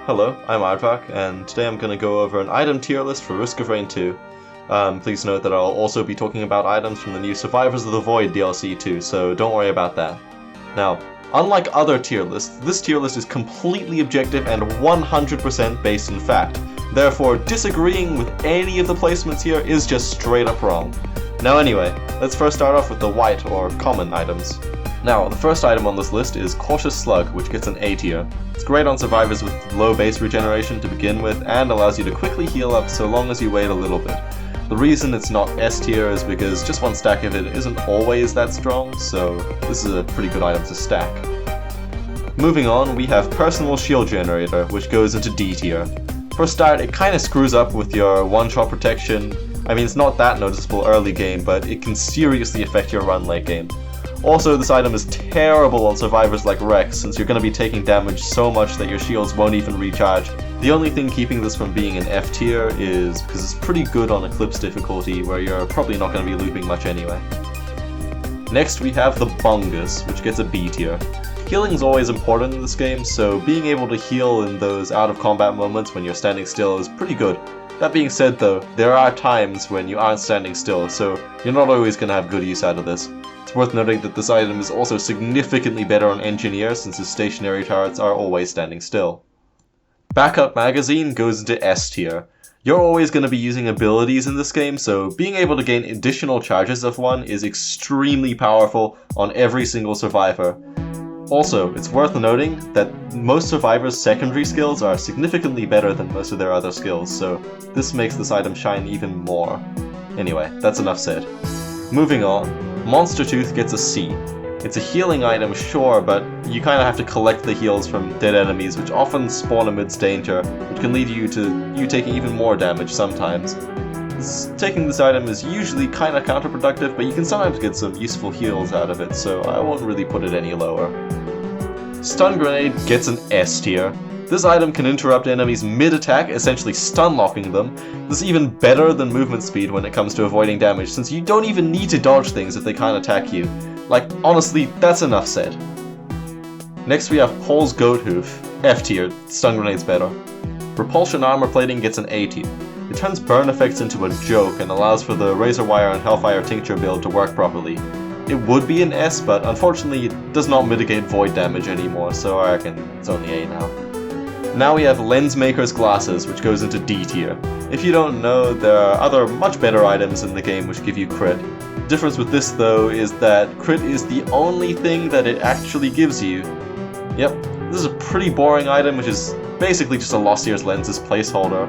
Hello, I'm Aardvark, and today I'm going to go over an item tier list for Risk of Rain 2. Please note that I'll also be talking about items from the new Survivors of the Void DLC too, so don't worry about that. Now, unlike other tier lists, this tier list is completely objective and 100% based in fact. Therefore, disagreeing with any of the placements here is just straight up wrong. Now anyway, let's first start off with the white or common items. Now, the first item on this list is Cautious Slug, which gets an A tier. It's great on survivors with low base regeneration to begin with, and allows you to quickly heal up so long as you wait a little bit. The reason it's not S tier is because just one stack of it isn't always that strong, so this is a pretty good item to stack. Moving on, we have Personal Shield Generator, which goes into D tier. For a start, it kinda screws up with your one-shot protection. I mean, it's not that noticeable early game, but it can seriously affect your run late game. Also, this item is terrible on survivors like Rex, since you're going to be taking damage so much that your shields won't even recharge. The only thing keeping this from being an F tier is because it's pretty good on Eclipse difficulty, where you're probably not going to be looping much anyway. Next we have the Bungus, which gets a B tier. Healing is always important in this game, so being able to heal in those out of combat moments when you're standing still is pretty good. That being said though, there are times when you aren't standing still, so you're not always going to have good use out of this. It's worth noting that this item is also significantly better on Engineer since his stationary turrets are always standing still. Backup Magazine goes into S tier. You're always going to be using abilities in this game, so being able to gain additional charges of one is extremely powerful on every single survivor. Also, it's worth noting that most survivors' secondary skills are significantly better than most of their other skills, so this makes this item shine even more. Anyway, that's enough said. Moving on. Monster Tooth gets a C. It's a healing item, sure, but you kinda have to collect the heals from dead enemies, which often spawn amidst danger, which can lead you to you taking even more damage sometimes. Taking this item is usually kinda counterproductive, but you can sometimes get some useful heals out of it, so I won't really put it any lower. Stun Grenade gets an S tier. This item can interrupt enemies mid-attack, essentially stun-locking them. This is even better than movement speed when it comes to avoiding damage, since you don't even need to dodge things if they can't attack you. Like, honestly, that's enough said. Next we have Pole's Goat Hoof, F tier, stun grenade's better. Repulsion Armor Plating gets an A tier. It turns burn effects into a joke and allows for the Razor Wire and Hellfire Tincture build to work properly. It would be an S, but unfortunately it does not mitigate void damage anymore, so I reckon it's only A now. Now we have Lensmaker's Glasses, which goes into D tier. If you don't know, there are other much better items in the game which give you crit. The difference with this though is that crit is the only thing that it actually gives you. Yep, this is a pretty boring item which is basically just a Lost Year's Lens's placeholder.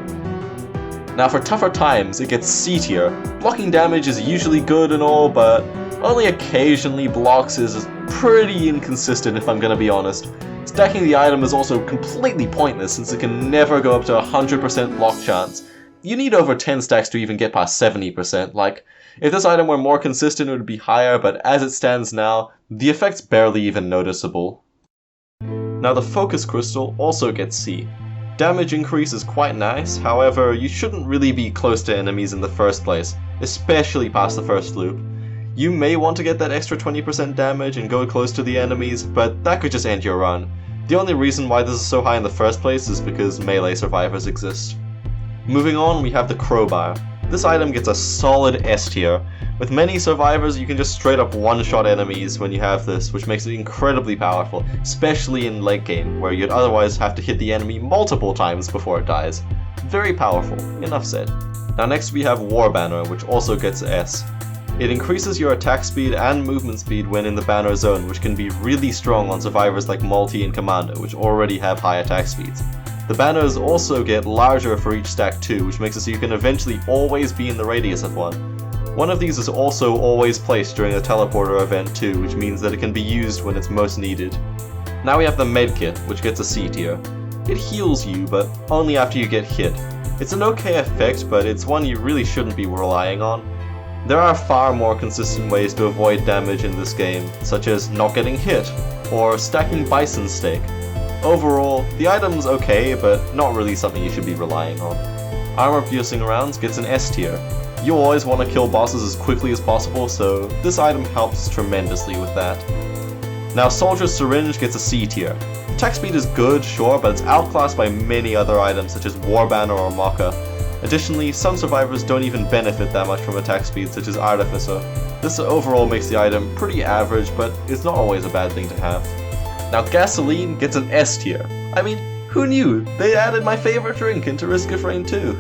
Now for tougher times, it gets C tier. Blocking damage is usually good and all, but only occasionally blocks is pretty inconsistent if I'm gonna be honest. Stacking the item is also completely pointless since it can never go up to 100% block chance. You need over 10 stacks to even get past 70%, like, if this item were more consistent it would be higher, but as it stands now, the effect's barely even noticeable. Now the Focus Crystal also gets C. Damage increase is quite nice, however, you shouldn't really be close to enemies in the first place, especially past the first loop. You may want to get that extra 20% damage and go close to the enemies, but that could just end your run. The only reason why this is so high in the first place is because melee survivors exist. Moving on, we have the Crowbar. This item gets a solid S tier. With many survivors, you can just straight up one-shot enemies when you have this, which makes it incredibly powerful, especially in late game, where you'd otherwise have to hit the enemy multiple times before it dies. Very powerful, enough said. Now next we have War Banner, which also gets S. It increases your attack speed and movement speed when in the banner zone, which can be really strong on survivors like Multi and Commando, which already have high attack speeds. The banners also get larger for each stack too, which makes it so you can eventually always be in the radius of one. One of these is also always placed during a teleporter event too, which means that it can be used when it's most needed. Now we have the Medkit, which gets a C tier. It heals you, but only after you get hit. It's an okay effect, but it's one you really shouldn't be relying on. There are far more consistent ways to avoid damage in this game, such as not getting hit, or stacking Bison Steak. Overall, the item's okay, but not really something you should be relying on. Armor Piercing Rounds gets an S tier. You always want to kill bosses as quickly as possible, so this item helps tremendously with that. Now Soldier's Syringe gets a C tier. Attack speed is good, sure, but it's outclassed by many other items such as War Banner or Maka. Additionally, some survivors don't even benefit that much from attack speed, such as Artificer. This overall makes the item pretty average, but it's not always a bad thing to have. Now Gasoline gets an S tier. I mean, who knew? They added my favorite drink into Risk of Rain 2.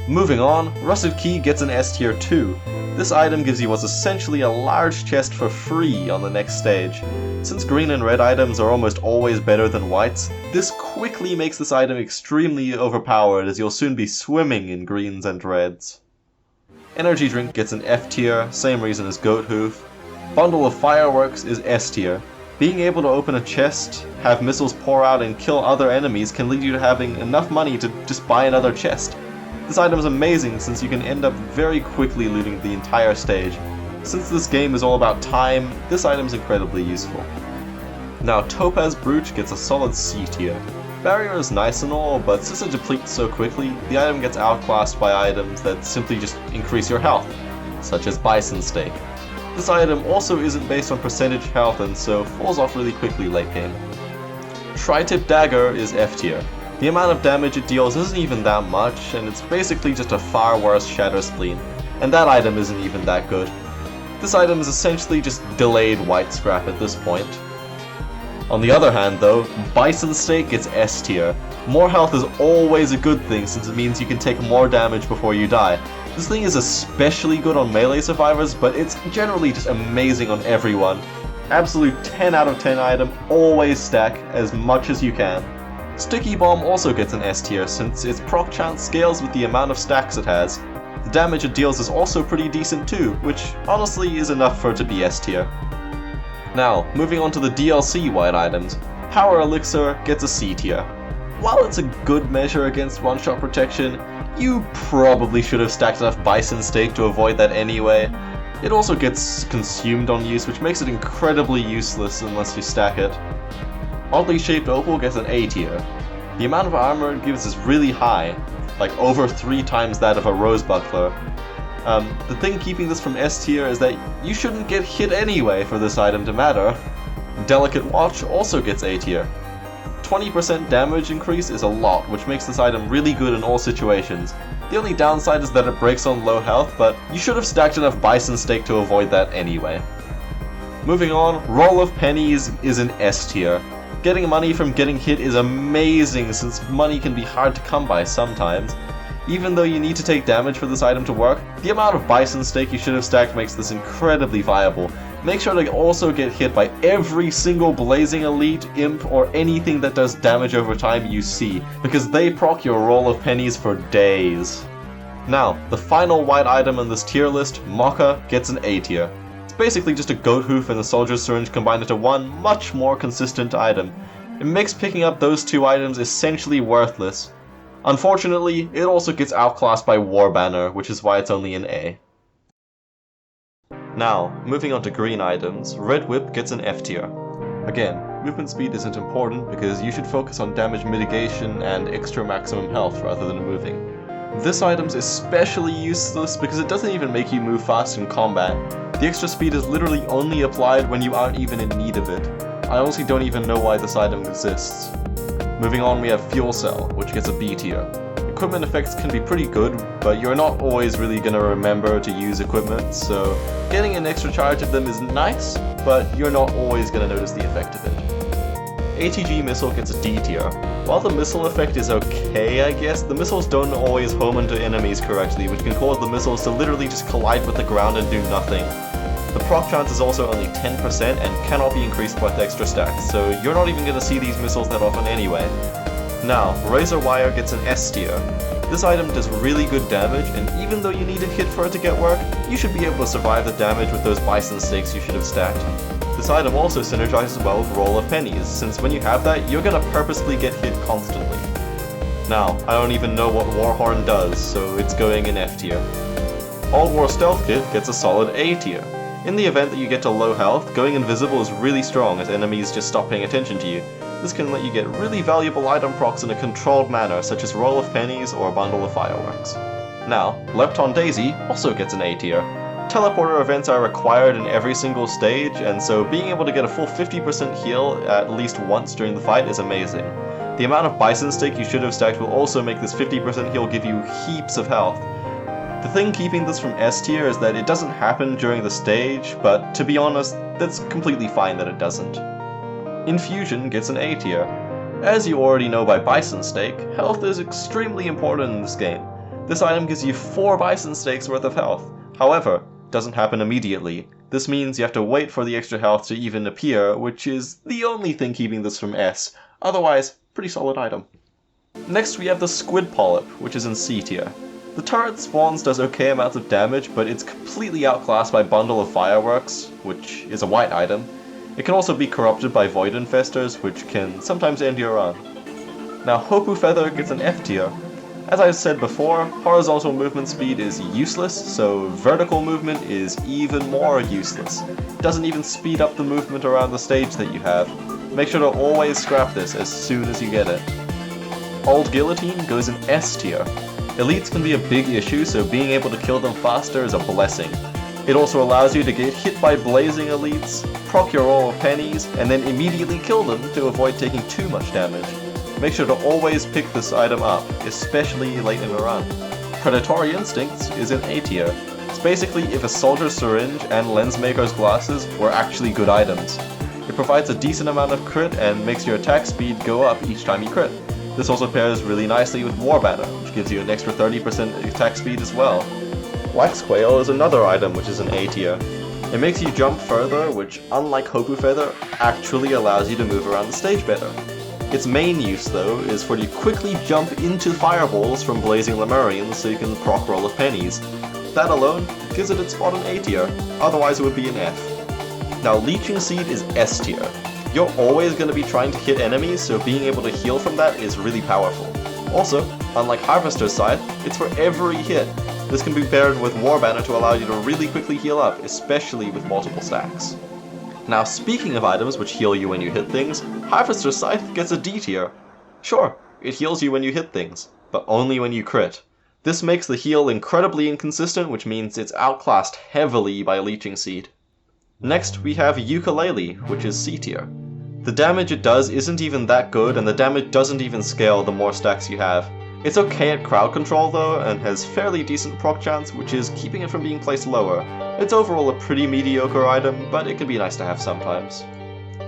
Moving on, Rusted Key gets an S tier too. This item gives you what's essentially a large chest for free on the next stage. Since green and red items are almost always better than whites, this quickly makes this item extremely overpowered as you'll soon be swimming in greens and reds. Energy Drink gets an F tier, same reason as Goat Hoof. Bundle of Fireworks is S tier. Being able to open a chest, have missiles pour out and kill other enemies can lead you to having enough money to just buy another chest. This item is amazing since you can end up very quickly looting the entire stage. Since this game is all about time, this item is incredibly useful. Now Topaz Brooch gets a solid C tier. Barrier is nice and all, but since it depletes so quickly, the item gets outclassed by items that simply just increase your health, such as Bison Steak. This item also isn't based on percentage health and so falls off really quickly late game. Tri-Tip Dagger is F tier. The amount of damage it deals isn't even that much, and it's basically just a far worse Shatter Spleen, and that item isn't even that good. This item is essentially just delayed white scrap at this point. On the other hand though, Bison Steak gets S tier. More health is always a good thing since it means you can take more damage before you die. This thing is especially good on melee survivors, but it's generally just amazing on everyone. Absolute 10 out of 10 item, always stack as much as you can. Sticky Bomb also gets an S tier since its proc chance scales with the amount of stacks it has. The damage it deals is also pretty decent too, which honestly is enough for it to be S tier. Now, moving on to the DLC white items, Power Elixir gets a C tier. While it's a good measure against one-shot protection, you probably should have stacked enough Bison Steak to avoid that anyway. It also gets consumed on use, which makes it incredibly useless unless you stack it. Oddly Shaped Opal gets an A tier. The amount of armor it gives is really high, like over 3 times that of a Rose Buckler. The thing keeping this from S tier is that you shouldn't get hit anyway for this item to matter. Delicate Watch also gets A tier. 20% damage increase is a lot, which makes this item really good in all situations. The only downside is that it breaks on low health, but you should have stacked enough Bison Steak to avoid that anyway. Moving on, Roll of Pennies is an S tier. Getting money from getting hit is amazing since money can be hard to come by sometimes. Even though you need to take damage for this item to work, the amount of Bison Steak you should have stacked makes this incredibly viable. Make sure to also get hit by every single Blazing Elite, Imp, or anything that does damage over time you see, because they proc your Roll of Pennies for days. Now, the final white item in this tier list, Maka, gets an A tier. It's basically just a Goat Hoof and a Soldier's Syringe combined into one much more consistent item. It makes picking up those two items essentially worthless. Unfortunately, it also gets outclassed by War Banner, which is why it's only an A. Now, moving on to green items, Red Whip gets an F tier. Again, movement speed isn't important because you should focus on damage mitigation and extra maximum health rather than moving. This item's especially useless because it doesn't even make you move fast in combat. The extra speed is literally only applied when you aren't even in need of it. I honestly don't even know why this item exists. Moving on, we have Fuel Cell, which gets a B tier. Equipment effects can be pretty good, but you're not always really going to remember to use equipment, so getting an extra charge of them is nice, but you're not always going to notice the effect of it. ATG Missile gets a D tier. While the missile effect is okay, I guess, the missiles don't always home into enemies correctly, which can cause the missiles to literally just collide with the ground and do nothing. The proc chance is also only 10% and cannot be increased with extra stacks, so you're not even going to see these missiles that often anyway. Now, Razor Wire gets an S tier. This item does really good damage, and even though you need a hit for it to get work, you should be able to survive the damage with those Bison Steaks you should have stacked. This item also synergizes well with Roll of Pennies, since when you have that, you're gonna purposely get hit constantly. Now, I don't even know what Warhorn does, so it's going in F tier. Old War Stealth Kit gets a solid A tier. In the event that you get to low health, going invisible is really strong as enemies just stop paying attention to you. This can let you get really valuable item procs in a controlled manner, such as Roll of Pennies or a Bundle of Fireworks. Now, Lepton Daisy also gets an A tier. teleporter events are required in every single stage, and so being able to get a full 50% heal at least once during the fight is amazing. The amount of bison steak you should have stacked will also make this 50% heal give you heaps of health. The thing keeping this from S tier is that it doesn't happen during the stage, but to be honest, that's completely fine that it doesn't. Infusion gets an A tier. As you already know by bison steak, health is extremely important in this game. This item gives you 4 bison steaks worth of health. However, it doesn't happen immediately. This means you have to wait for the extra health to even appear, which is the only thing keeping this from S. Otherwise, pretty solid item. Next we have the squid polyp, which is in C tier. The turret spawns does okay amounts of damage, but it's completely outclassed by Bundle of Fireworks, which is a white item. It can also be corrupted by Void Infestors, which can sometimes end your run. Now Hopu Feather gets an F tier. As I said before, horizontal movement speed is useless, so vertical movement is even more useless. It doesn't even speed up the movement around the stage that you have. Make sure to always scrap this as soon as you get it. Old Guillotine goes in S tier. Elites can be a big issue, so being able to kill them faster is a blessing. It also allows you to get hit by blazing elites, proc your roll of pennies, and then immediately kill them to avoid taking too much damage. Make sure to always pick this item up, especially late in a run. Predatory Instincts is in A tier. It's basically if a soldier's syringe and lensmaker's glasses were actually good items. It provides a decent amount of crit and makes your attack speed go up each time you crit. This also pairs really nicely with War Banner, which gives you an extra 30% attack speed as well. Wax Quail is another item which is an A tier. It makes you jump further, which, unlike Hopu Feather, actually allows you to move around the stage better. Its main use, though, is for you to quickly jump into fireballs from blazing Lemurians so you can proc roll of pennies. That alone gives it its spot in A tier, otherwise it would be an F. Now Leeching Seed is S tier. You're always going to be trying to hit enemies, so being able to heal from that is really powerful. Also, unlike Harvester's Scythe, it's for every hit. This can be paired with War Banner to allow you to really quickly heal up, especially with multiple stacks. Now speaking of items which heal you when you hit things, Harvester's Scythe gets a D tier. Sure, it heals you when you hit things, but only when you crit. This makes the heal incredibly inconsistent, which means it's outclassed heavily by Leeching Seed. Next we have Ukulele, which is C tier. The damage it does isn't even that good, and the damage doesn't even scale the more stacks you have. It's okay at crowd control though, and has fairly decent proc chance, which is keeping it from being placed lower. It's overall a pretty mediocre item, but it can be nice to have sometimes.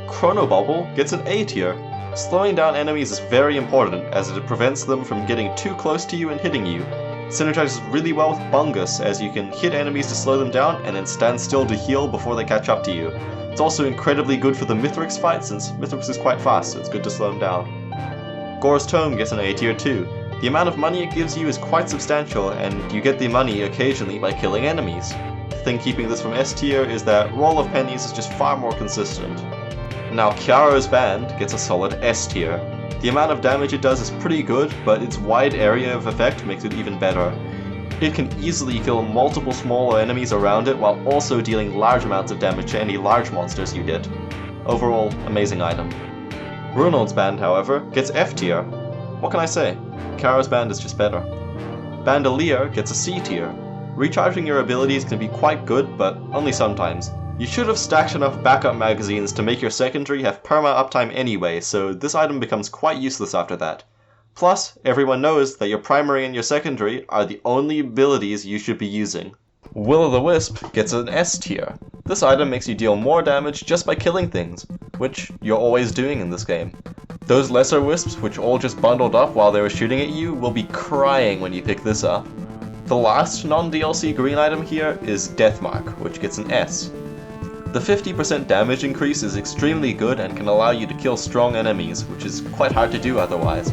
Chrono Bubble gets an A tier. Slowing down enemies is very important, as it prevents them from getting too close to you and hitting you. It synergizes really well with Bungus, as you can hit enemies to slow them down and then stand still to heal before they catch up to you. It's also incredibly good for the Mithrix fight, since Mithrix is quite fast, so it's good to slow him down. Gore's Tome gets an A tier too. The amount of money it gives you is quite substantial, and you get the money occasionally by killing enemies. The thing keeping this from S tier is that Roll of Pennies is just far more consistent. Now Kiara's Band gets a solid S tier. The amount of damage it does is pretty good, but its wide area of effect makes it even better. It can easily kill multiple smaller enemies around it while also dealing large amounts of damage to any large monsters you hit. Overall, amazing item. Runold's Band, however, gets F tier. What can I say? Kiara's Band is just better. Bandolier gets a C tier. Recharging your abilities can be quite good, but only sometimes. You should have stacked enough backup magazines to make your secondary have perma uptime anyway, so this item becomes quite useless after that. Plus, everyone knows that your primary and your secondary are the only abilities you should be using. Will-o'-the-Wisp gets an S tier. This item makes you deal more damage just by killing things, which you're always doing in this game. Those lesser wisps, which all just bundled up while they were shooting at you, will be crying when you pick this up. The last non-DLC green item here is Deathmark, which gets an S. The 50% damage increase is extremely good and can allow you to kill strong enemies, which is quite hard to do otherwise.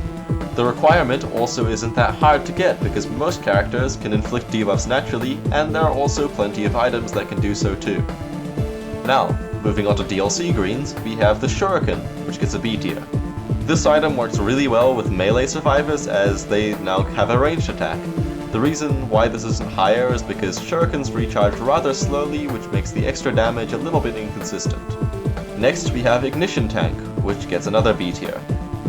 The requirement also isn't that hard to get because most characters can inflict debuffs naturally, and there are also plenty of items that can do so too. Now, moving on to DLC greens, we have the Shuriken, which gets a B tier. This item works really well with melee survivors as they now have a ranged attack. The reason why this isn't higher is because Shurikens recharge rather slowly, which makes the extra damage a little bit inconsistent. Next we have Ignition Tank, which gets another B tier.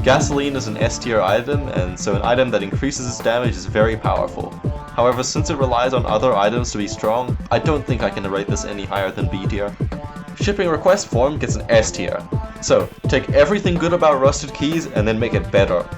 Gasoline is an S tier item, and so an item that increases its damage is very powerful. However, since it relies on other items to be strong, I don't think I can rate this any higher than B tier. Shipping request form gets an S tier. So, take everything good about Rusted Keys and then make it better.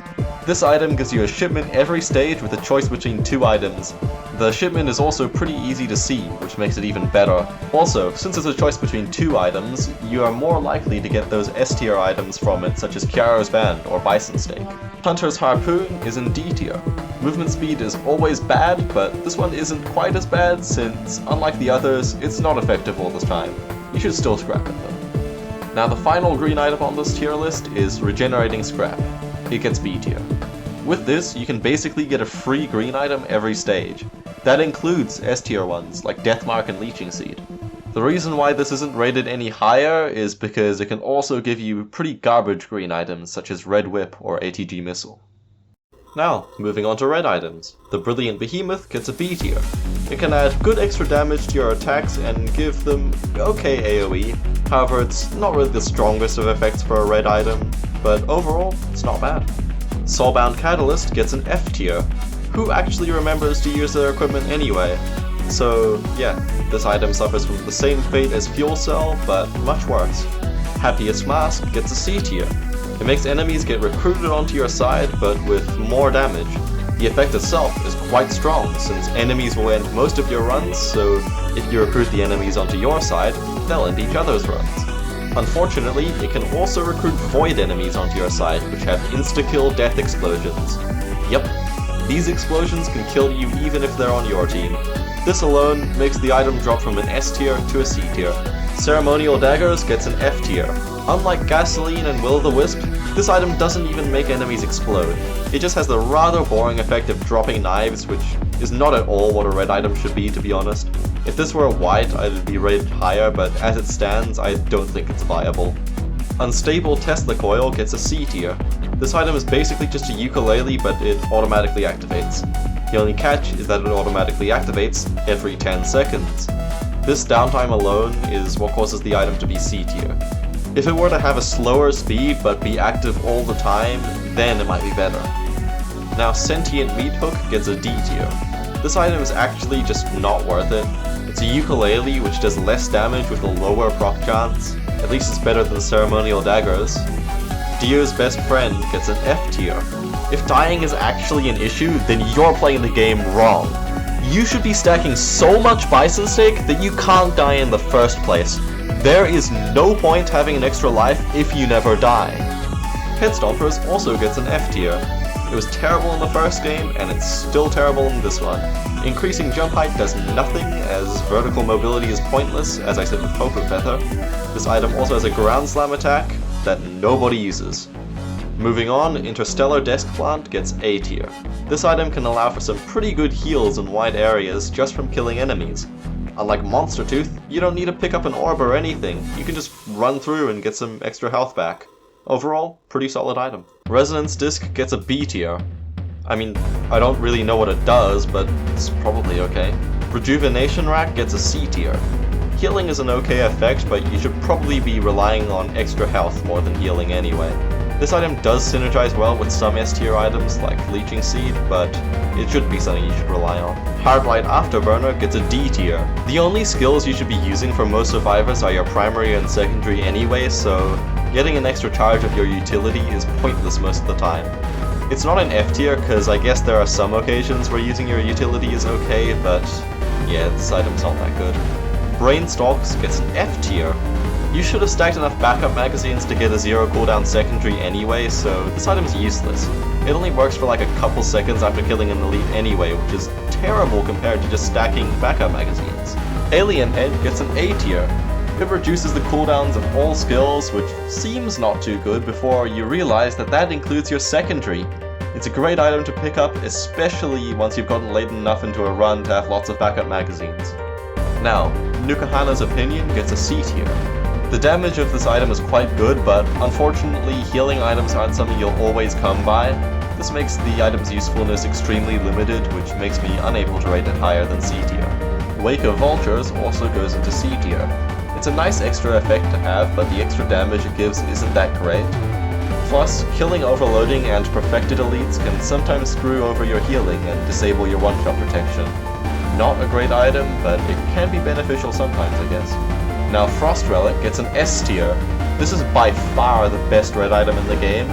This item gives you a shipment every stage with a choice between 2 items. The shipment is also pretty easy to see, which makes it even better. Also, since it's a choice between 2 items, you are more likely to get those S tier items from it, such as Kiaro's Band or Bison Steak. Hunter's Harpoon is in D tier. Movement speed is always bad, but this one isn't quite as bad since, unlike the others, it's not effective all the time. You should still scrap it though. Now the final green item on this tier list is Regenerating Scrap. It gets B tier. With this, you can basically get a free green item every stage. That includes S tier ones, like Deathmark and Leeching Seed. The reason why this isn't rated any higher is because it can also give you pretty garbage green items such as Red Whip or ATG Missile. Now, moving on to red items. The Brilliant Behemoth gets a B tier. It can add good extra damage to your attacks and give them okay AoE, however it's not really the strongest of effects for a red item, but overall, it's not bad. Soulbound Catalyst gets an F tier. Who actually remembers to use their equipment anyway? So yeah, this item suffers from the same fate as Fuel Cell, but much worse. Happiest Mask gets a C tier. It makes enemies get recruited onto your side, but with more damage. The effect itself is quite strong, since enemies will end most of your runs, so if you recruit the enemies onto your side, they'll end each other's runs. Unfortunately, it can also recruit void enemies onto your side, which have insta-kill death explosions. Yep, these explosions can kill you even if they're on your team. This alone makes the item drop from an S tier to a C tier. Ceremonial Daggers gets an F tier. Unlike Gasoline and Will-o'-the-Wisp, this item doesn't even make enemies explode. It just has the rather boring effect of dropping knives, which is not at all what a red item should be, to be honest. If this were white, I'd be rated higher, but as it stands, I don't think it's viable. Unstable Tesla Coil gets a C tier. This item is basically just a ukulele, but it automatically activates. The only catch is that it automatically activates every 10 seconds. This downtime alone is what causes the item to be C tier. If it were to have a slower speed but be active all the time, then it might be better. Now Sentient Meat Hook gets a D tier. This item is actually just not worth it. It's a ukulele which does less damage with a lower proc chance. At least it's better than Ceremonial Daggers. Deer's Best Friend gets an F tier. If dying is actually an issue, then you're playing the game wrong. You should be stacking so much Bison Steak that you can't die in the first place. There is no point having an extra life if you never die. Headstompers also gets an F tier. It was terrible in the first game, and it's still terrible in this one. Increasing jump height does nothing, as vertical mobility is pointless, as I said with Hope and Feather. This item also has a ground slam attack that nobody uses. Moving on, Interstellar Desk Plant gets A tier. This item can allow for some pretty good heals in wide areas just from killing enemies. Unlike Monster Tooth, you don't need to pick up an orb or anything, you can just run through and get some extra health back. Overall, pretty solid item. Resonance Disc gets a B tier. I mean, I don't really know what it does, but it's probably okay. Rejuvenation Rack gets a C tier. Healing is an okay effect, but you should probably be relying on extra health more than healing anyway. This item does synergize well with some S tier items like Leeching Seed, but it shouldn't be something you should rely on. Hardlight Afterburner gets a D tier. The only skills you should be using for most survivors are your primary and secondary anyway, so getting an extra charge of your utility is pointless most of the time. It's not an F tier because I guess there are some occasions where using your utility is okay, but yeah, this item's not that good. Brainstalks gets an F tier. You should have stacked enough backup magazines to get a 0 cooldown secondary anyway, so this item's useless. It only works for like a couple seconds after killing an elite anyway, which is terrible compared to just stacking backup magazines. Alien Head gets an A tier. It reduces the cooldowns of all skills, which seems not too good before you realize that that includes your secondary. It's a great item to pick up, especially once you've gotten late enough into a run to have lots of backup magazines. Now, Nukahana's Opinion gets a C tier. The damage of this item is quite good, but unfortunately healing items aren't something you'll always come by. This makes the item's usefulness extremely limited, which makes me unable to rate it higher than C tier. Wake of Vultures also goes into C tier. It's a nice extra effect to have, but the extra damage it gives isn't that great. Plus, killing overloading and perfected elites can sometimes screw over your healing and disable your one-shot protection. Not a great item, but it can be beneficial sometimes, I guess. Now Frost Relic gets an S tier. This is by far the best red item in the game.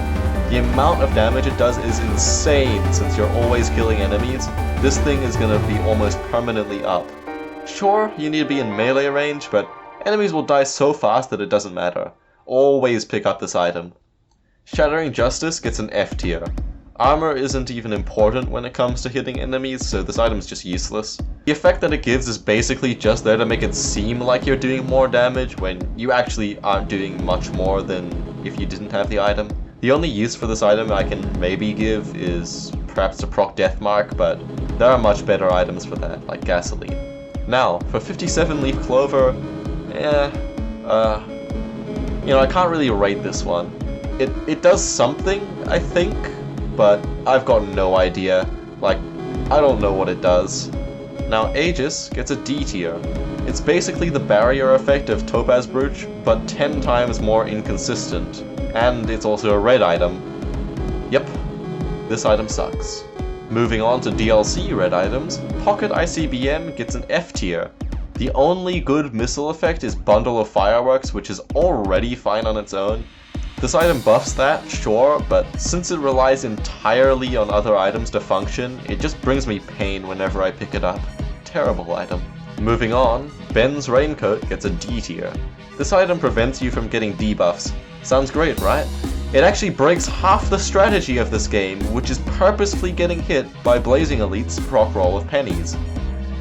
The amount of damage it does is insane since you're always killing enemies. This thing is gonna be almost permanently up. Sure, you need to be in melee range, but enemies will die so fast that it doesn't matter. Always pick up this item. Shattering Justice gets an F tier. Armor isn't even important when it comes to hitting enemies, so this item's just useless. The effect that it gives is basically just there to make it seem like you're doing more damage when you actually aren't doing much more than if you didn't have the item. The only use for this item I can maybe give is perhaps to proc Deathmark, but there are much better items for that, like Gasoline. Now, for 57 Leaf Clover, I can't really rate this one. It does something, I think, but I've got no idea. Like, I don't know what it does. Now Aegis gets a D tier. It's basically the barrier effect of Topaz Brooch, but 10 times more inconsistent. And it's also a red item. Yep, this item sucks. Moving on to DLC red items, Pocket ICBM gets an F tier. The only good missile effect is Bundle of Fireworks, which is already fine on its own. This item buffs that, sure, but since it relies entirely on other items to function, it just brings me pain whenever I pick it up. Terrible item. Moving on, Ben's Raincoat gets a D tier. This item prevents you from getting debuffs. Sounds great, right? It actually breaks half the strategy of this game, which is purposefully getting hit by Blazing Elite's proc roll of pennies.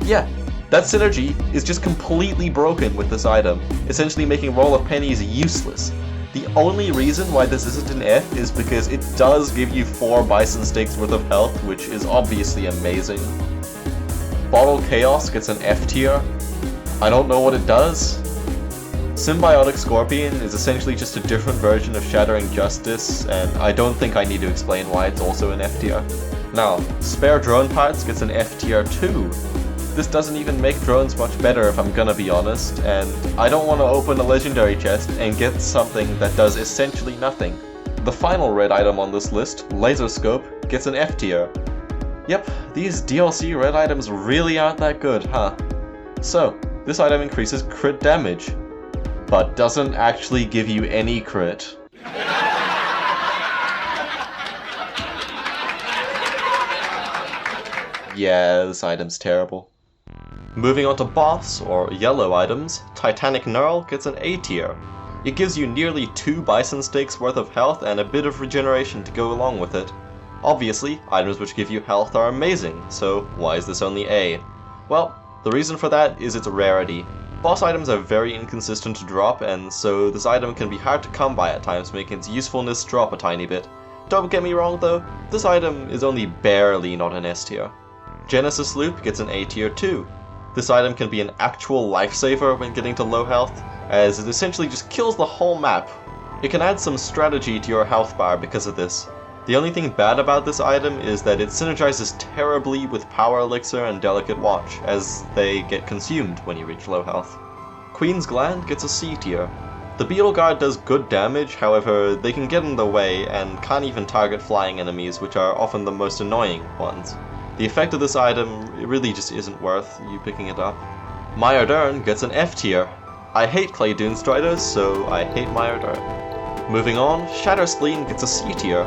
Yeah, that synergy is just completely broken with this item, essentially making roll of pennies useless. The only reason why this isn't an F is because it does give you 4 Bison Steaks worth of health, which is obviously amazing. Bottle Chaos gets an F tier. I don't know what it does. Symbiotic Scorpion is essentially just a different version of Shattering Justice, and I don't think I need to explain why it's also an F tier. Now, Spare Drone Parts gets an F tier too. This doesn't even make drones much better if I'm gonna be honest, and I don't want to open a legendary chest and get something that does essentially nothing. The final red item on this list, Laser Scope, gets an F tier. Yep, these DLC red items really aren't that good, huh? So, this item increases crit damage, but doesn't actually give you any crit. Yeah, this item's terrible. Moving on to boss, or yellow items, Titanic Knurl gets an A tier. It gives you nearly 2 Bison Steaks worth of health and a bit of regeneration to go along with it. Obviously, items which give you health are amazing, so why is this only A? Well, the reason for that is its rarity. Boss items are very inconsistent to drop, and so this item can be hard to come by at times, making its usefulness drop a tiny bit. Don't get me wrong though, this item is only barely not an S tier. Genesis Loop gets an A tier too. This item can be an actual lifesaver when getting to low health, as it essentially just kills the whole map. It can add some strategy to your health bar because of this. The only thing bad about this item is that it synergizes terribly with Power Elixir and Delicate Watch, as they get consumed when you reach low health. Queen's Gland gets a C tier. The Beetle Guard does good damage, however they can get in the way and can't even target flying enemies, which are often the most annoying ones. The effect of this item really just isn't worth you picking it up. Myrdern gets an F tier. I hate Clay Dune Striders, so I hate Myrdern. Moving on, Shatter Spleen gets a C tier.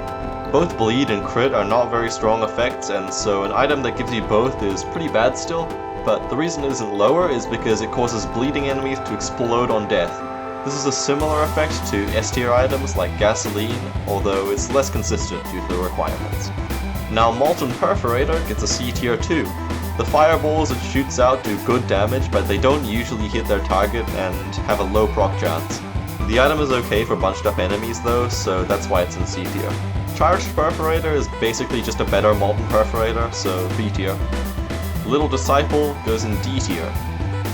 Both bleed and crit are not very strong effects, and so an item that gives you both is pretty bad still, but the reason it isn't lower is because it causes bleeding enemies to explode on death. This is a similar effect to S tier items like Gasoline, although it's less consistent due to the requirements. Now Molten Perforator gets a C tier too. The fireballs it shoots out do good damage, but they don't usually hit their target and have a low proc chance. The item is okay for bunched up enemies though, so that's why it's in C tier. Charged Perforator is basically just a better Molten Perforator, so B tier. Little Disciple goes in D tier.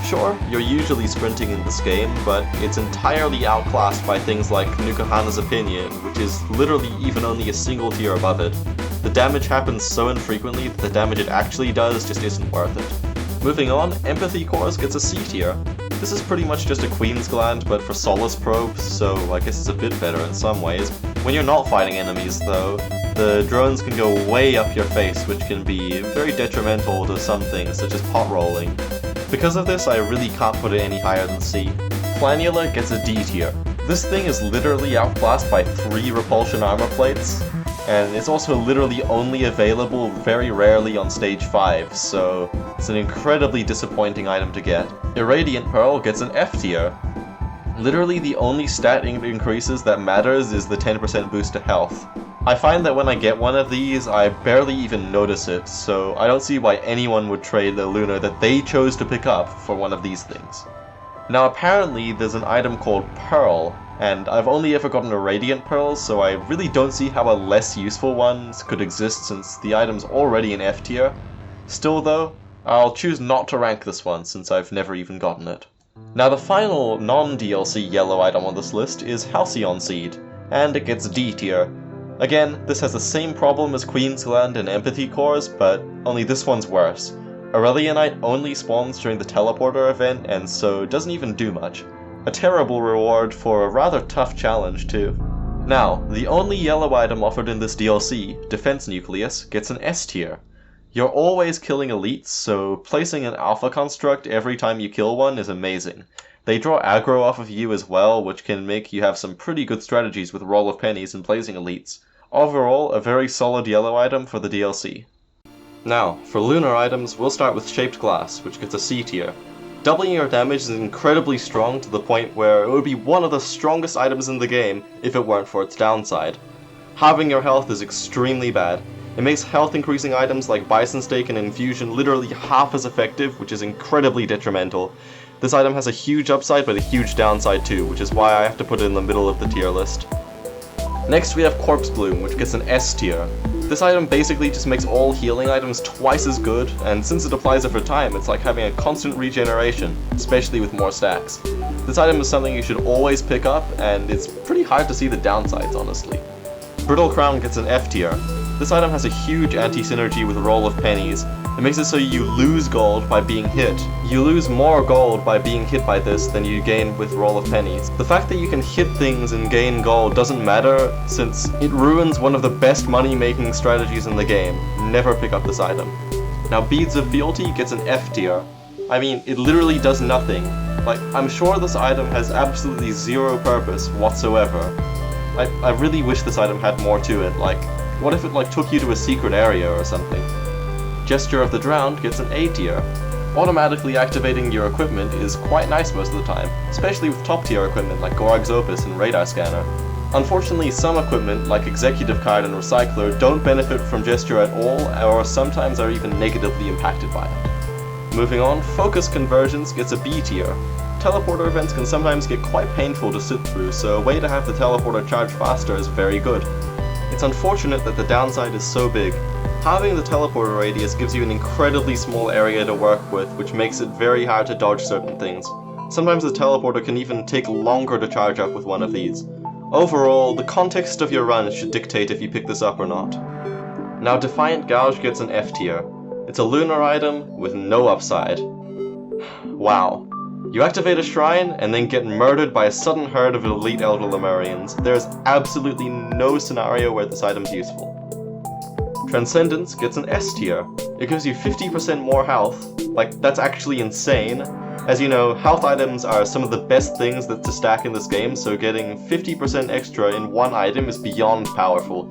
Sure, you're usually sprinting in this game, but it's entirely outclassed by things like Nukuhana's Opinion, which is literally even only a single tier above it. The damage happens so infrequently that the damage it actually does just isn't worth it. Moving on, Empathy Cores gets a C tier. This is pretty much just a Queen's Gland, but for Solace Probes, so I guess it's a bit better in some ways. When you're not fighting enemies, though, the drones can go way up your face, which can be very detrimental to some things, such as pot rolling. Because of this, I really can't put it any higher than C. Planula gets a D tier. This thing is literally outclassed by 3 repulsion armor plates, and it's also literally only available very rarely on stage 5, so it's an incredibly disappointing item to get. Irradiant Pearl gets an F tier. Literally the only stat increases that matters is the 10% boost to health. I find that when I get one of these, I barely even notice it, so I don't see why anyone would trade the Lunar that they chose to pick up for one of these things. Now apparently there's an item called Pearl, and I've only ever gotten a Radiant Pearl, so I really don't see how a less useful one could exist since the item's already an F tier. Still though, I'll choose not to rank this one since I've never even gotten it. Now the final non-DLC yellow item on this list is Halcyon Seed, and it gets D tier. Again, this has the same problem as Queensland and Empathy Cores, but only this one's worse. Aurelionite only spawns during the teleporter event, and so doesn't even do much. A terrible reward for a rather tough challenge too. Now, the only yellow item offered in this DLC, Defense Nucleus, gets an S tier. You're always killing elites, so placing an alpha construct every time you kill one is amazing. They draw aggro off of you as well, which can make you have some pretty good strategies with Roll of Pennies and placing elites. Overall, a very solid yellow item for the DLC. Now, for Lunar items, we'll start with Shaped Glass, which gets a C tier. Doubling your damage is incredibly strong to the point where it would be one of the strongest items in the game if it weren't for its downside. Halving your health is extremely bad. It makes health increasing items like Bison Steak and Infusion literally half as effective, which is incredibly detrimental. This item has a huge upside but a huge downside too, which is why I have to put it in the middle of the tier list. Next we have Corpse Bloom, which gets an S tier. This item basically just makes all healing items twice as good, and since it applies over time, it's like having a constant regeneration, especially with more stacks. This item is something you should always pick up, and it's pretty hard to see the downsides, honestly. Brittle Crown gets an F tier. This item has a huge anti-synergy with Roll of Pennies. It makes it so you lose gold by being hit. You lose more gold by being hit by this than you gain with Roll of Pennies. The fact that you can hit things and gain gold doesn't matter, since it ruins one of the best money-making strategies in the game. Never pick up this item. Now Beads of Fealty gets an F tier. I mean, it literally does nothing. Like, I'm sure this item has absolutely zero purpose whatsoever. I really wish this item had more to it, like, what if it took you to a secret area or something? Gesture of the Drowned gets an A tier. Automatically activating your equipment is quite nice most of the time, especially with top tier equipment like Gorg's Opus and Radar Scanner. Unfortunately, some equipment like Executive Card and Recycler don't benefit from Gesture at all, or sometimes are even negatively impacted by it. Moving on, Focus Conversions gets a B tier. Teleporter events can sometimes get quite painful to sit through, so a way to have the teleporter charge faster is very good. It's unfortunate that the downside is so big. Having the teleporter radius gives you an incredibly small area to work with, which makes it very hard to dodge certain things. Sometimes the teleporter can even take longer to charge up with one of these. Overall, the context of your run should dictate if you pick this up or not. Now Defiant Gouge gets an F tier. It's a Lunar item with no upside. Wow. You activate a shrine and then get murdered by a sudden herd of elite Elder Lemurians. There's absolutely no scenario where this item's useful. Transcendence gets an S tier. It gives you 50% more health. Like, that's actually insane. As you know, health items are some of the best things that to stack in this game, so getting 50% extra in one item is beyond powerful.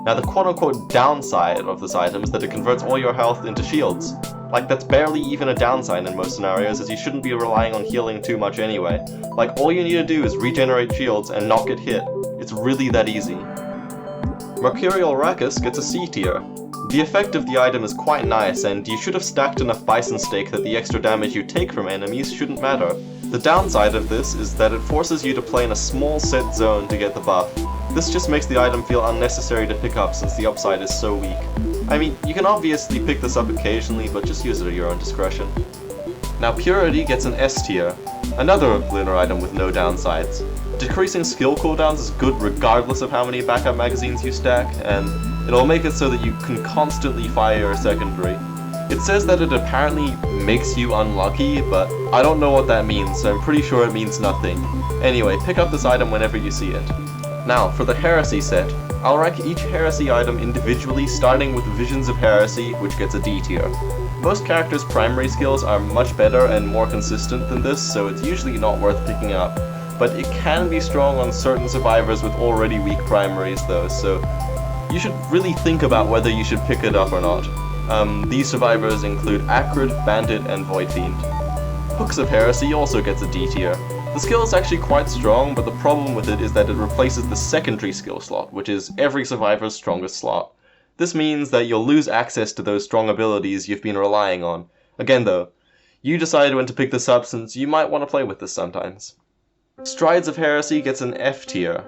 Now the quote-unquote downside of this item is that it converts all your health into shields. Like, that's barely even a downside in most scenarios, as you shouldn't be relying on healing too much anyway. Like, all you need to do is regenerate shields and not get hit. It's really that easy. Mercurial Rackus gets a C tier. The effect of the item is quite nice, and you should have stacked enough Bison Steak that the extra damage you take from enemies shouldn't matter. The downside of this is that it forces you to play in a small set zone to get the buff. This just makes the item feel unnecessary to pick up since the upside is so weak. I mean, you can obviously pick this up occasionally, but just use it at your own discretion. Now Purity gets an S tier, another Lunar item with no downsides. Decreasing skill cooldowns is good regardless of how many backup magazines you stack, and it'll make it so that you can constantly fire your secondary. It says that it apparently makes you unlucky, but I don't know what that means, so I'm pretty sure it means nothing. Anyway, pick up this item whenever you see it. Now, for the Heresy set, I'll rank each Heresy item individually, starting with Visions of Heresy, which gets a D tier. Most characters' primary skills are much better and more consistent than this, so it's usually not worth picking up. But it can be strong on certain survivors with already weak primaries though, so you should really think about whether you should pick it up or not. These survivors include Acrid, Bandit, and Void Fiend. Hooks of Heresy also gets a D tier. The skill is actually quite strong, but the problem with it is that it replaces the secondary skill slot, which is every survivor's strongest slot. This means that you'll lose access to those strong abilities you've been relying on. Again though, you decide when to pick this up since you might want to play with this sometimes. Strides of Heresy gets an F tier.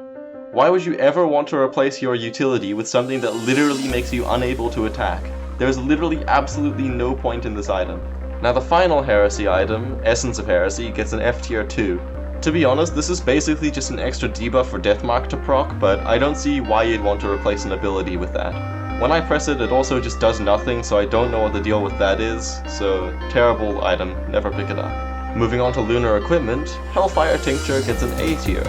Why would you ever want to replace your utility with something that literally makes you unable to attack? There's literally absolutely no point in this item. Now the final Heresy item, Essence of Heresy, gets an F tier too. To be honest, this is basically just an extra debuff for Deathmark to proc, but I don't see why you'd want to replace an ability with that. When I press it, it also just does nothing, so I don't know what the deal with that is, so terrible item, never pick it up. Moving on to Lunar equipment, Hellfire Tincture gets an A tier.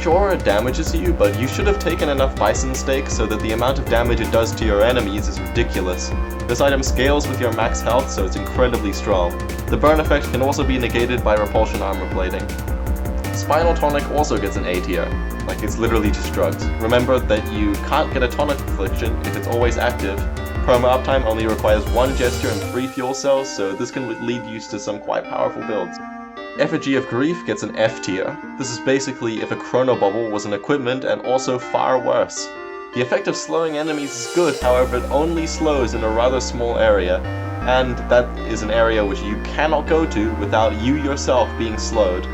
Sure, it damages you, but you should have taken enough Bison Steak so that the amount of damage it does to your enemies is ridiculous. This item scales with your max health, so it's incredibly strong. The burn effect can also be negated by Repulsion Armor Plating. Spinal Tonic also gets an A tier. Like, it's literally just drugs. Remember that you can't get a tonic affliction if it's always active. Perma uptime only requires 1 gesture and 3 fuel cells, so this can lead you to some quite powerful builds. Effigy of Grief gets an F tier. This is basically if a Chrono Bubble was an equipment and also far worse. The effect of slowing enemies is good, however it only slows in a rather small area, and that is an area which you cannot go to without you yourself being slowed.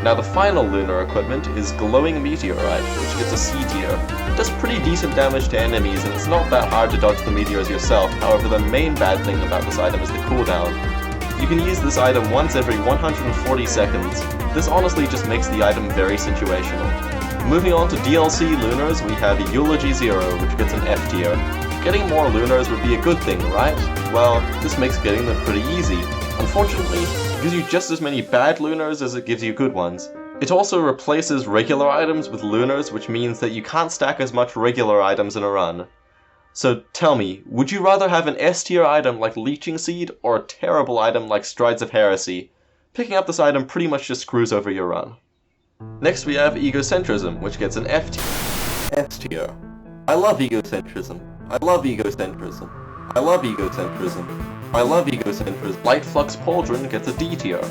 Now the final Lunar equipment is Glowing Meteorite, which gets a C tier. It does pretty decent damage to enemies and it's not that hard to dodge the meteors yourself, however the main bad thing about this item is the cooldown. You can use this item once every 140 seconds. This honestly just makes the item very situational. Moving on to DLC Lunars, we have Eulogy Zero, which gets an F tier. Getting more Lunars would be a good thing, right? Well, this makes getting them pretty easy. Unfortunately, it gives you just as many bad Lunars as it gives you good ones. It also replaces regular items with Lunars, which means that you can't stack as much regular items in a run. So tell me, would you rather have an S tier item like Leeching Seed, or a terrible item like Strides of Heresy? Picking up this item pretty much just screws over your run. Next we have Egocentrism, which gets an F tier. S tier. I love egocentrism. I love egocentrism. I love egocentrism. I love egocentrism. Light Flux Pauldron gets a D tier.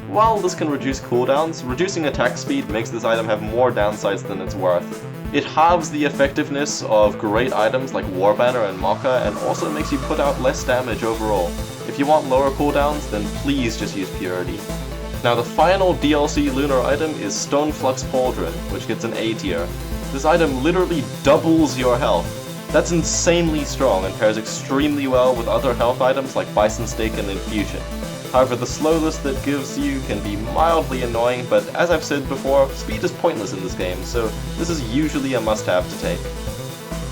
While this can reduce cooldowns, reducing attack speed makes this item have more downsides than it's worth. It halves the effectiveness of great items like Warbanner and Mokka, and also makes you put out less damage overall. If you want lower cooldowns, then please just use Purity. Now the final DLC Lunar item is Stone Flux Pauldron, which gets an A tier. This item literally doubles your health. That's insanely strong and pairs extremely well with other health items like Bison Steak and Infusion. However, the slowness that gives you can be mildly annoying, but as I've said before, speed is pointless in this game, so this is usually a must-have to take.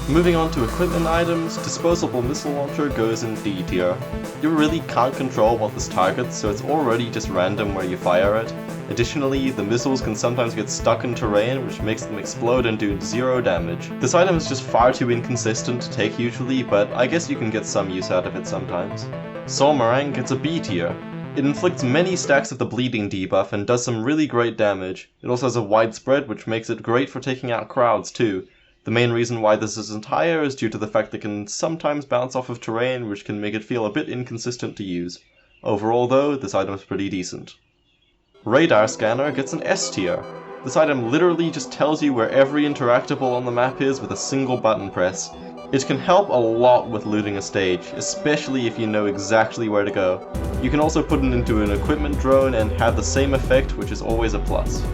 Moving on to equipment items, Disposable Missile Launcher goes in D tier. You really can't control what this targets, so it's already just random where you fire it. Additionally, the missiles can sometimes get stuck in terrain, which makes them explode and do 0 damage. This item is just far too inconsistent to take usually, but I guess you can get some use out of it sometimes. Soul Meringue gets a B tier. It inflicts many stacks of the bleeding debuff and does some really great damage. It also has a wide spread, which makes it great for taking out crowds too. The main reason why this isn't higher is due to the fact that it can sometimes bounce off of terrain, which can make it feel a bit inconsistent to use. Overall though, this item is pretty decent. Radar Scanner gets an S tier. This item literally just tells you where every interactable on the map is with a single button press. It can help a lot with looting a stage, especially if you know exactly where to go. You can also put it into an equipment drone and have the same effect, which is always a plus.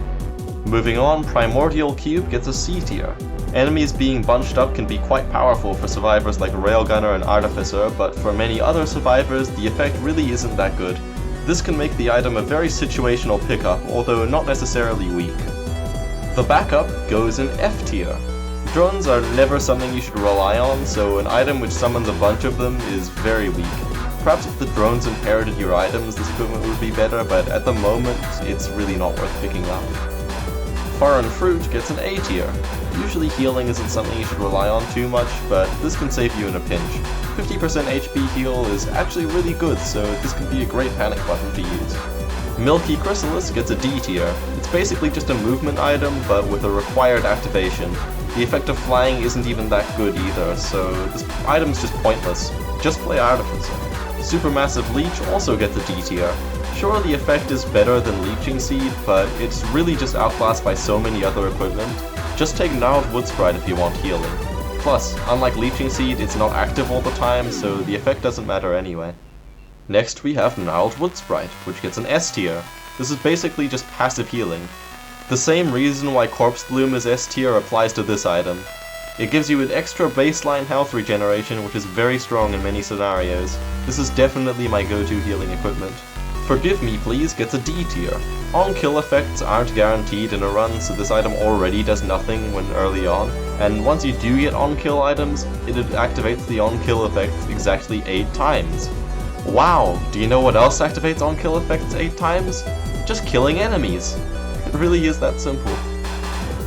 Moving on, Primordial Cube gets a C tier. Enemies being bunched up can be quite powerful for survivors like Railgunner and Artificer, but for many other survivors, the effect really isn't that good. This can make the item a very situational pickup, although not necessarily weak. The backup goes in F tier. Drones are never something you should rely on, so an item which summons a bunch of them is very weak. Perhaps if the drones inherited your items, this equipment would be better, but at the moment, it's really not worth picking up. Foreign Fruit gets an A tier. Usually healing isn't something you should rely on too much, but this can save you in a pinch. 50% HP heal is actually really good, so this can be a great panic button to use. Milky Chrysalis gets a D tier. It's basically just a movement item, but with a required activation. The effect of flying isn't even that good either, so this item's just pointless. Just play Artificer. Supermassive Leech also gets a D tier. Sure, the effect is better than Leeching Seed, but it's really just outclassed by so many other equipment. Just take Gnarled Wood Sprite if you want healing. Plus, unlike Leeching Seed, it's not active all the time, so the effect doesn't matter anyway. Next we have Gnarled Wood Sprite, which gets an S tier. This is basically just passive healing. The same reason why Corpse Bloom is S tier applies to this item. It gives you an extra baseline health regeneration, which is very strong in many scenarios. This is definitely my go-to healing equipment. Forgive Me Please gets a D tier. On-kill effects aren't guaranteed in a run, so this item already does nothing when early on, and once you do get on-kill items, it activates the on-kill effect exactly 8 times. Wow, do you know what else activates on-kill effects 8 times? Just killing enemies! It really is that simple.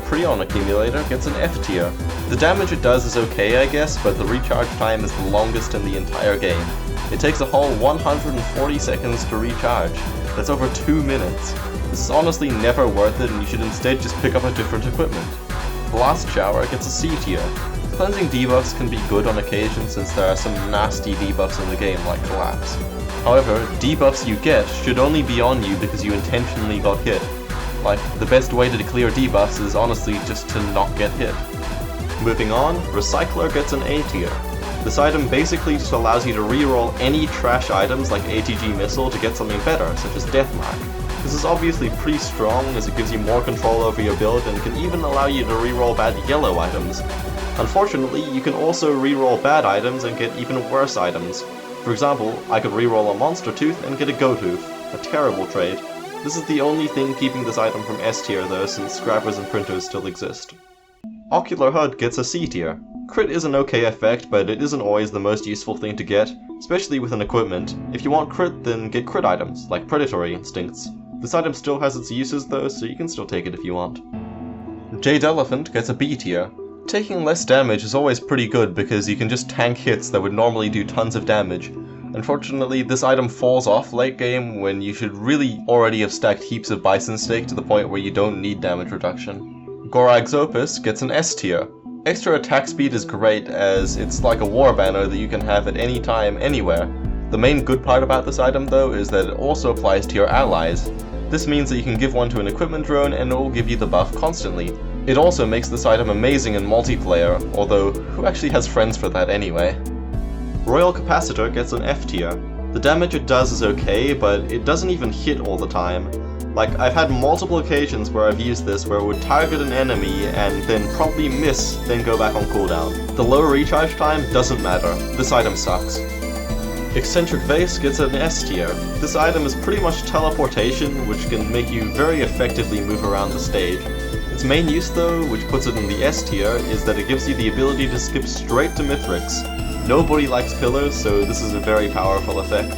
Prion Accumulator gets an F tier. The damage it does is okay I guess, but the recharge time is the longest in the entire game. It takes a whole 140 seconds to recharge. That's over 2 minutes. This is honestly never worth it and you should instead just pick up a different equipment. Blast Shower gets a C tier. Cleansing debuffs can be good on occasion since there are some nasty debuffs in the game like Collapse. However, debuffs you get should only be on you because you intentionally got hit. Like, the best way to clear debuffs is honestly just to not get hit. Moving on, Recycler gets an A tier. This item basically just allows you to reroll any trash items like ATG Missile to get something better, such as Deathmark. This is obviously pretty strong as it gives you more control over your build and can even allow you to reroll bad yellow items. Unfortunately, you can also reroll bad items and get even worse items. For example, I could reroll a Monster Tooth and get a Go Tooth. A terrible trade. This is the only thing keeping this item from S tier though, since scrappers and printers still exist. Ocular HUD gets a C tier. Crit is an okay effect, but it isn't always the most useful thing to get, especially with an equipment. If you want crit, then get crit items, like Predatory Instincts. This item still has its uses though, so you can still take it if you want. Jade Elephant gets a B tier. Taking less damage is always pretty good because you can just tank hits that would normally do tons of damage. Unfortunately, this item falls off late game when you should really already have stacked heaps of Bison Steak to the point where you don't need damage reduction. Gorag's Opus gets an S tier. Extra attack speed is great as it's like a war banner that you can have at any time, anywhere. The main good part about this item though is that it also applies to your allies. This means that you can give one to an equipment drone and it will give you the buff constantly. It also makes this item amazing in multiplayer, although who actually has friends for that anyway? Royal Capacitor gets an F tier. The damage it does is okay, but it doesn't even hit all the time. Like, I've had multiple occasions where I've used this where it would target an enemy and then probably miss, then go back on cooldown. The low recharge time doesn't matter. This item sucks. Eccentric Vase gets an S tier. This item is pretty much teleportation, which can make you very effectively move around the stage. Its main use though, which puts it in the S tier, is that it gives you the ability to skip straight to Mithrix. Nobody likes pillars, so this is a very powerful effect.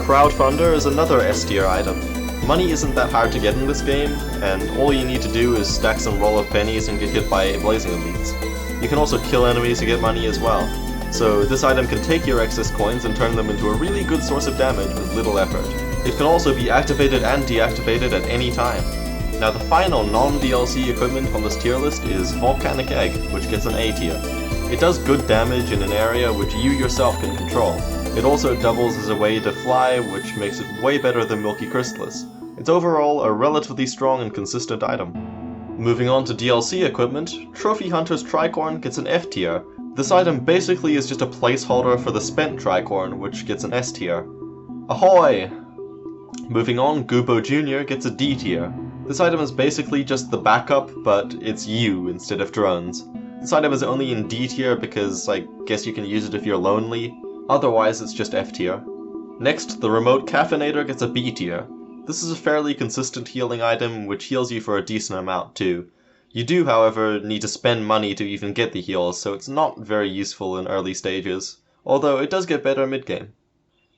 Crowdfunder is another S tier item. Money isn't that hard to get in this game, and all you need to do is stack some roll of pennies and get hit by Blazing Elites. You can also kill enemies to get money as well. So this item can take your excess coins and turn them into a really good source of damage with little effort. It can also be activated and deactivated at any time. Now the final non-DLC equipment on this tier list is Volcanic Egg, which gets an A tier. It does good damage in an area which you yourself can control. It also doubles as a way to fly, which makes it way better than Milky Chrysalis. It's overall a relatively strong and consistent item. Moving on to DLC equipment, Trophy Hunter's Tricorn gets an F tier. This item basically is just a placeholder for the Spent Tricorn, which gets an S tier. Ahoy! Moving on, Goobo Jr. gets a D tier. This item is basically just the backup, but it's you instead of drones. This item is only in D tier because I guess you can use it if you're lonely. Otherwise, it's just F tier. Next, the Remote Caffeinator gets a B tier. This is a fairly consistent healing item, which heals you for a decent amount too. You do, however, need to spend money to even get the heals, so it's not very useful in early stages, although it does get better mid-game.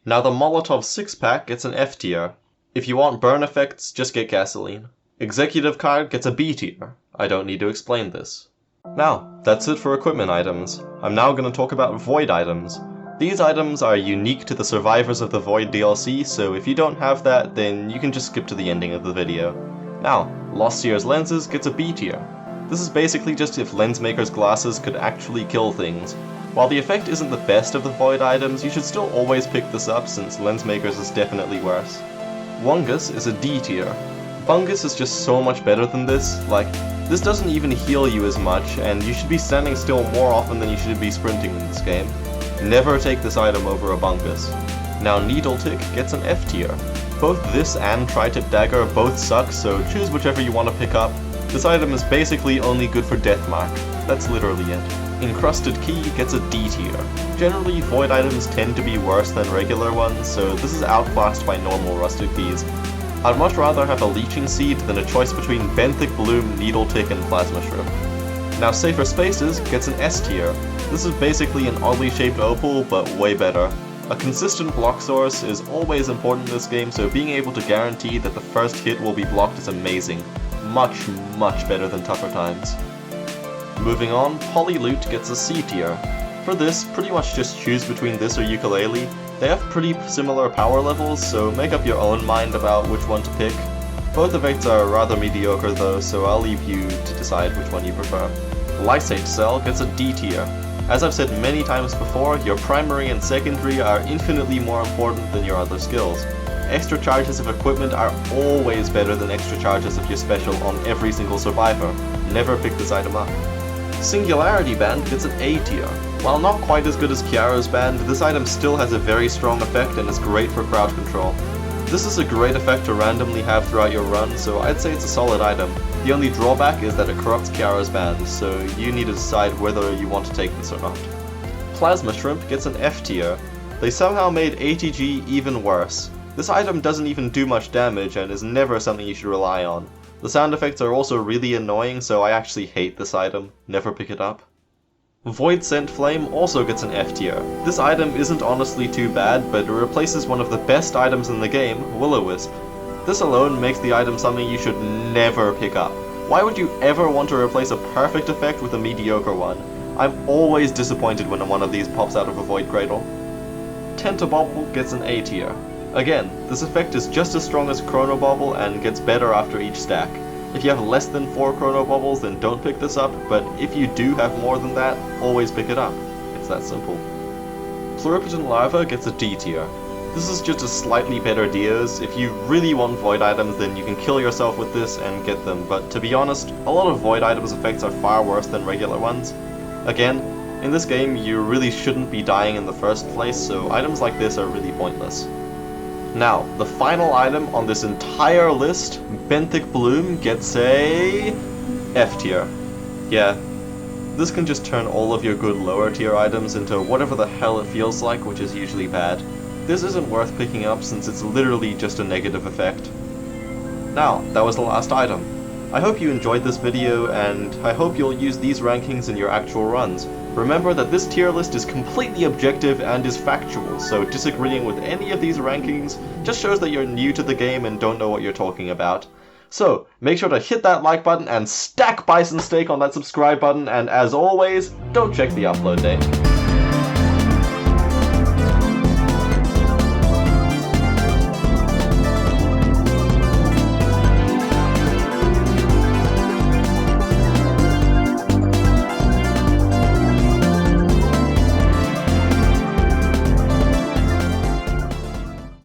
Now the Molotov 6-pack gets an F tier. If you want burn effects, just get Gasoline. Executive card gets a B tier. I don't need to explain this. Now, that's it for equipment items. I'm now going to talk about Void items. These items are unique to the Survivors of the Void DLC, so if you don't have that, then you can just skip to the ending of the video. Now, Lost Seer's lenses gets a B tier. This is basically just if Lensmaker's glasses could actually kill things. While the effect isn't the best of the Void items, you should still always pick this up since Lensmaker's is definitely worse. Wungus is a D tier. Bungus is just so much better than this. Like, this doesn't even heal you as much, and you should be standing still more often than you should be sprinting in this game. Never take this item over a Bungus. Now Needle Tick gets an F tier. Both this and Tri-Tip Dagger both suck, so choose whichever you want to pick up. This item is basically only good for Deathmark. That's literally it. Encrusted Key gets a D tier. Generally, Void items tend to be worse than regular ones, so this is outclassed by normal Rusted Keys. I'd much rather have a Leeching Seed than a choice between Benthic Bloom, Needle Tick, and Plasma Shrimp. Now Safer Spaces gets an S tier. This is basically an oddly shaped opal, but way better. A consistent block source is always important in this game, so being able to guarantee that the first hit will be blocked is amazing. Much better than Tougher Times. Moving on, Polyloot gets a C tier. For this, pretty much just choose between this or Ukulele. They have pretty similar power levels, so make up your own mind about which one to pick. Both effects are rather mediocre though, so I'll leave you to decide which one you prefer. Lysate Cell gets a D tier. As I've said many times before, your primary and secondary are infinitely more important than your other skills. Extra charges of equipment are always better than extra charges of your special on every single survivor. Never pick this item up. Singularity Band gets an A tier. While not quite as good as Kiara's Band, this item still has a very strong effect and is great for crowd control. This is a great effect to randomly have throughout your run, so I'd say it's a solid item. The only drawback is that it corrupts Kiara's Band, so you need to decide whether you want to take this or not. Plasma Shrimp gets an F tier. They somehow made ATG even worse. This item doesn't even do much damage and is never something you should rely on. The sound effects are also really annoying, so I actually hate this item. Never pick it up. Void Scent Flame also gets an F tier. This item isn't honestly too bad, but it replaces one of the best items in the game, Will-O-Wisp. This alone makes the item something you should never pick up. Why would you ever want to replace a perfect effect with a mediocre one? I'm always disappointed when one of these pops out of a Void Cradle. Tentabobble gets an A tier. Again, this effect is just as strong as Chronobobble and gets better after each stack. If you have less than 4 Chronobobbles, then don't pick this up, but if you do have more than that, always pick it up. It's that simple. Pluripotent Larva gets a D tier. This is just a slightly better Dios. If you really want Void items, then you can kill yourself with this and get them, but to be honest, a lot of Void items effects are far worse than regular ones. Again, in this game, you really shouldn't be dying in the first place, so items like this are really pointless. Now, the final item on this entire list, Benthic Bloom, gets a F tier. Yeah, this can just turn all of your good lower tier items into whatever the hell it feels like, which is usually bad. This isn't worth picking up since it's literally just a negative effect. Now, that was the last item. I hope you enjoyed this video, and I hope you'll use these rankings in your actual runs. Remember that this tier list is completely objective and is factual, so disagreeing with any of these rankings just shows that you're new to the game and don't know what you're talking about. So, make sure to hit that like button and stack Bison Steak on that subscribe button, and as always, don't check the upload date.